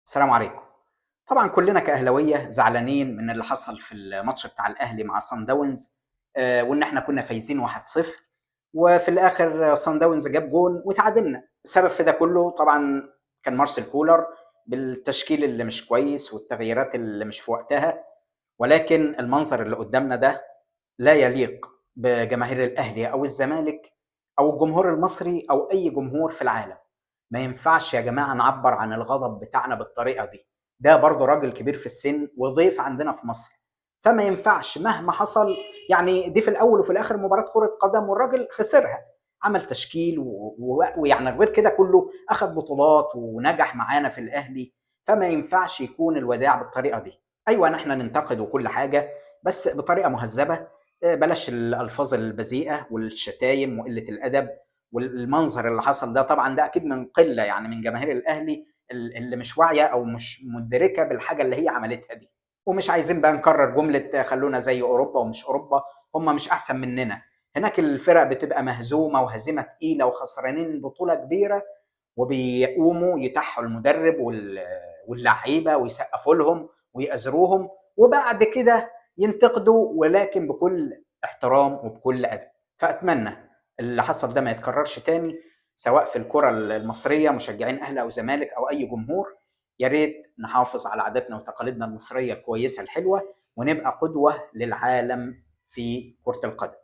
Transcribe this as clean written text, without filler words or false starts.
السلام عليكم. طبعًا كلنا كأهلاوية زعلانين من اللي حصل في الماتش بتاع الأهلي مع صن داونز، وإن إحنا كنا فايزين 1-0 وفي الآخر صن داونز جاب جون واتعادلنا. السبب في ده كله طبعًا كان مارسيل كولر بالتشكيل اللي مش كويس والتغييرات اللي مش في وقتها، ولكن المنظر اللي قدامنا ده لا يليق بجماهير الأهلي أو الزمالك أو الجمهور المصري أو أي جمهور في العالم. ما ينفعش يا جماعة نعبّر عن الغضب بتاعنا بالطريقة دي، ده برضه راجل كبير في السن وضيف عندنا في مصر، فما ينفعش مهما حصل. يعني دي في الأول وفي الآخر مباراة كرة قدم والراجل خسرها، عمل تشكيل ويعني غير كده كله أخد بطولات ونجح معانا في الأهلي، فما ينفعش يكون الوداع بالطريقة دي. أيوه إحنا ننتقد وكل حاجة، بس بطريقة مهذبة. بلاش الألفاظ البذيئة والشتايم وقلة الأدب. والمنظر اللي حصل ده طبعًا ده أكيد من قلة يعني من جماهير الأهلي اللي مش واعية أو مش مدركة بالحاجة اللي هي عملتها دي. ومش عايزين بقى نكرر جملة خلّونا زي أوروبا ومش أوروبا، هم مش أحسن مننا. هناك الفرق بتبقى مهزومة وهزيمة تقيلة وخسرانين بطولة كبيرة، وبيقوموا يتحّوا المدرب واللعيبة ويسقّفوا لهم ويأزروهم، وبعد كده ينتقدوا ولكن بكل احترام وبكل أدب. فأتمنى اللي حصل ده ما يتكررش تاني، سواء في الكرة المصرية مشجعين أهلي أو زمالك أو أي جمهور. يا ريت نحافظ على عاداتنا وتقاليدنا المصرية الكويسة الحلوة، ونبقى قدوة للعالم في كرة القدم.